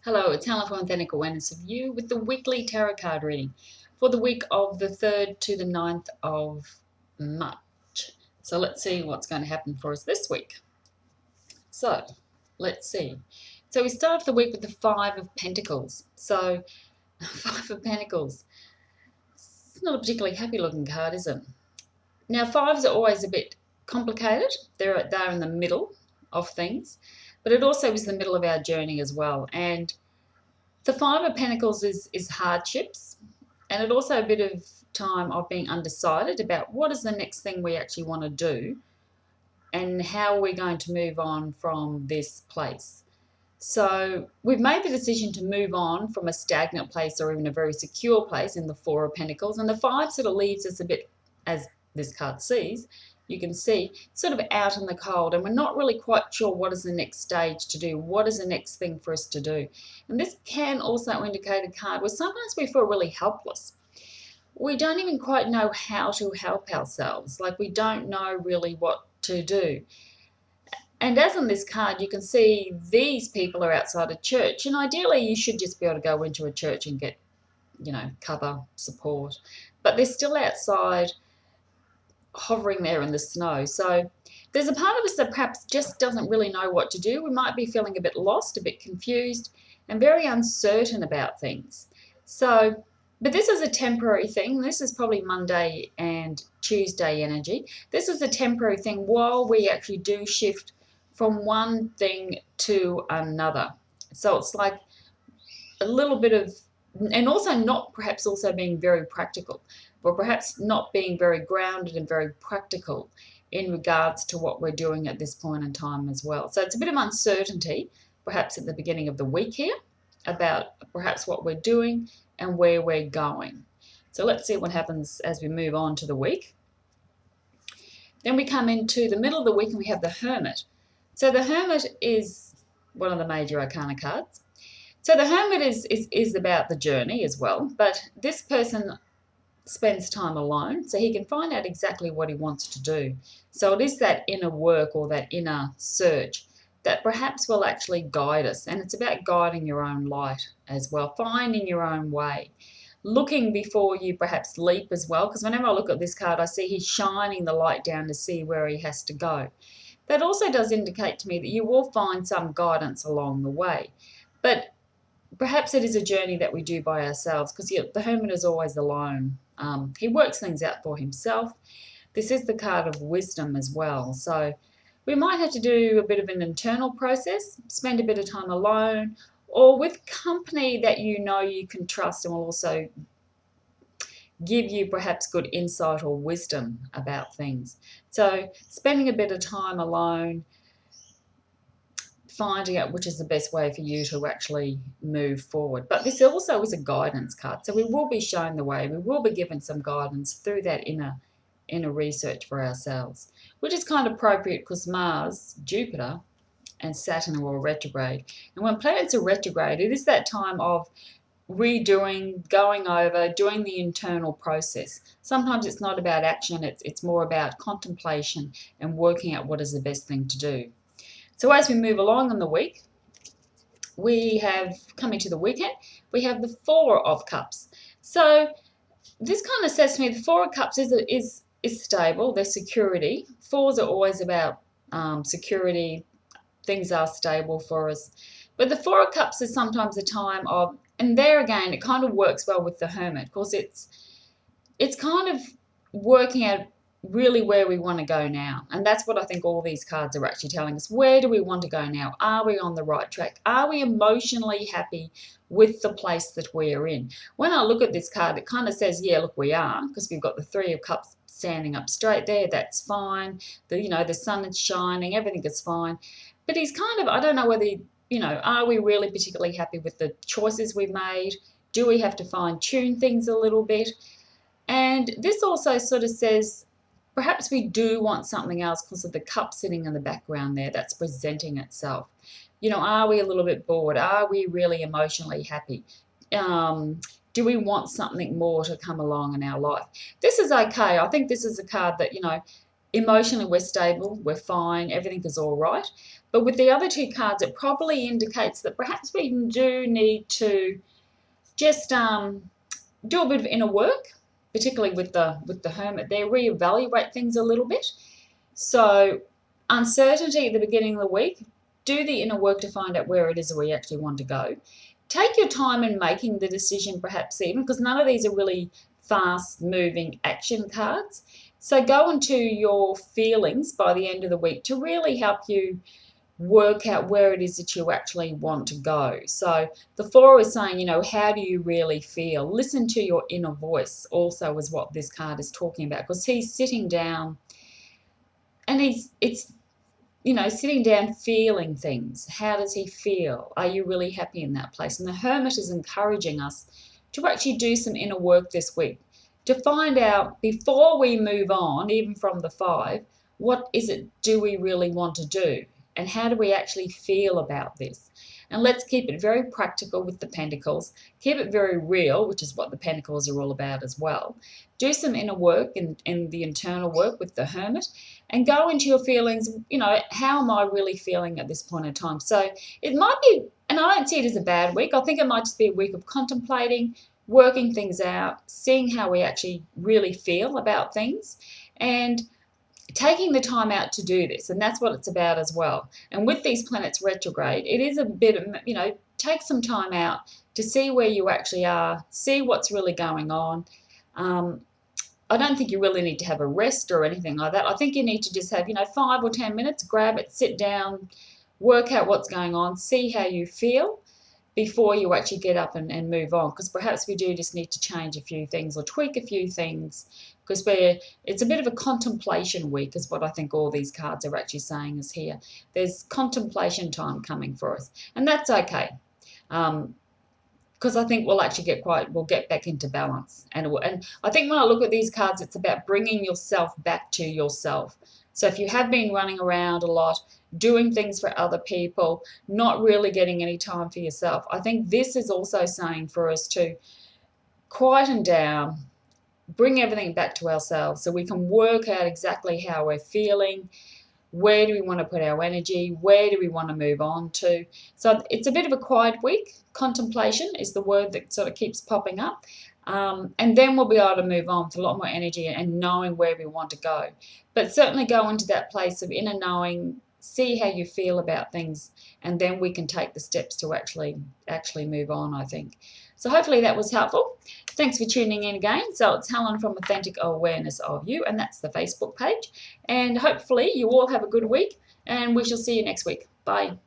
Hello, it's Helen from Authentic Awareness of You with the weekly tarot card reading for the week of the 3rd to the 9th of March. So let's see what's going to happen for us this week. So let's see. So we start the week with the Five of Pentacles. So Five of Pentacles. It's not a particularly happy looking card, is it? Now fives are always a bit complicated. They're in the middle of things, but it also is the middle of our journey as well. And the Five of Pentacles is hardships, and it also a bit of time of being undecided about what is the next thing we actually want to do and how we're going to move on from this place. So we've made the decision to move on from a stagnant place or even a very secure place in the Four of Pentacles, and the Five sort of leaves us a bit, as this card sees, you can see, sort of out in the cold, and we're not really quite sure what is the next stage to do, what is the next thing for us to do. And this can also indicate a card where sometimes we feel really helpless. We don't even quite know how to help ourselves, like we don't know really what to do. And as on this card, you can see these people are outside a church, and ideally you should just be able to go into a church and get, cover, support. But they're still outside hovering there in the snow. So there's a part of us that perhaps just doesn't really know what to do. We might be feeling a bit lost, a bit confused, and very uncertain about things. So, but this is a temporary thing. This is probably Monday and Tuesday energy. This is a temporary thing while we actually do shift from one thing to another. So it's like a little bit of, and also not perhaps also being very practical, but perhaps not being very grounded and very practical in regards to what we're doing at this point in time as well. So it's a bit of uncertainty, perhaps at the beginning of the week here, about perhaps what we're doing and where we're going. So let's see what happens as we move on to the week. Then we come into the middle of the week and we have the Hermit. So the Hermit is one of the major arcana cards. So the Hermit is about the journey as well, but this person spends time alone so he can find out exactly what he wants to do. So it is that inner work or that inner search that perhaps will actually guide us, and it's about guiding your own light as well, finding your own way, looking before you perhaps leap as well, because whenever I look at this card I see he's shining the light down to see where he has to go. That also does indicate to me that you will find some guidance along the way, but perhaps it is a journey that we do by ourselves, because the Hermit is always alone. He works things out for himself. This is the card of wisdom as well. So we might have to do a bit of an internal process, spend a bit of time alone or with company that you know you can trust and will also give you perhaps good insight or wisdom about things. So spending a bit of time alone, finding out which is the best way for you to actually move forward. But this also is a guidance card. So we will be shown the way. We will be given some guidance through that inner research for ourselves, which is kind of appropriate because Mars, Jupiter, and Saturn are all retrograde. And when planets are retrograde, it is that time of redoing, going over, doing the internal process. Sometimes it's not about action, it's more about contemplation and working out what is the best thing to do. So as we move along in the week, we have, coming to the weekend, we have the Four of Cups. So this kind of says to me the Four of Cups is stable, they're security. Fours are always about security, things are stable for us. But the Four of Cups is sometimes a time of, and there again, it kind of works well with the Hermit, because it's kind of working out really where we want to go now. And that's what I think all these cards are actually telling us. Where do we want to go now? Are we on the right track? Are we emotionally happy with the place that we are in? When I look at this card, it kind of says, yeah, look, we are, because we've got the Three of Cups standing up straight there. That's fine. The sun is shining. Everything is fine. But he's kind of, I don't know whether, are we really particularly happy with the choices we've made? Do we have to fine tune things a little bit? And this also sort of says, perhaps we do want something else because of the cup sitting in the background there that's presenting itself. Are we a little bit bored? Are we really emotionally happy? Do we want something more to come along in our life? This is okay. I think this is a card that, emotionally we're stable, we're fine, everything is all right. But with the other two cards, it probably indicates that perhaps we do need to just do a bit of inner work, particularly with the Hermit there, reevaluate things a little bit. So uncertainty at the beginning of the week, do the inner work to find out where it is where you actually want to go. Take your time in making the decision, perhaps even, because none of these are really fast moving action cards. So go into your feelings by the end of the week to really help you work out where it is that you actually want to go. So the four is saying, how do you really feel? Listen to your inner voice also is what this card is talking about, because he's sitting down and it's sitting down feeling things. How does he feel? Are you really happy in that place? And the Hermit is encouraging us to actually do some inner work this week to find out, before we move on, even from the five, what is it do we really want to do? And how do we actually feel about this? And let's keep it very practical with the Pentacles. Keep it very real, which is what the Pentacles are all about as well. Do some inner work in the internal work with the Hermit, and go into your feelings. How am I really feeling at this point in time? So it might be, and I don't see it as a bad week. I think it might just be a week of contemplating, working things out, seeing how we actually really feel about things, and taking the time out to do this. And that's what it's about as well. And with these planets retrograde, it is a bit of, take some time out to see where you actually are, see what's really going on. I don't think you really need to have a rest or anything like that. I think you need to just have, 5 or 10 minutes, grab it, sit down, work out what's going on, see how you feel before you actually get up and move on. Because perhaps we do just need to change a few things or tweak a few things, because it's a bit of a contemplation week is what I think all these cards are actually saying is here. There's contemplation time coming for us, and that's okay. Because I think we'll actually we'll get back into balance. And I think when I look at these cards, it's about bringing yourself back to yourself. So if you have been running around a lot, doing things for other people, not really getting any time for yourself, I think this is also saying for us to quieten down, bring everything back to ourselves so we can work out exactly how we're feeling. Where do we want to put our energy? Where do we want to move on to? So it's a bit of a quiet week. Contemplation is the word that sort of keeps popping up. And then we'll be able to move on with a lot more energy and knowing where we want to go. But certainly go into that place of inner knowing, see how you feel about things, and then we can take the steps to actually move on, I think. So hopefully that was helpful. Thanks for tuning in again. So it's Helen from Authentic Awareness of You, and that's the Facebook page. And hopefully you all have a good week, and we shall see you next week. Bye.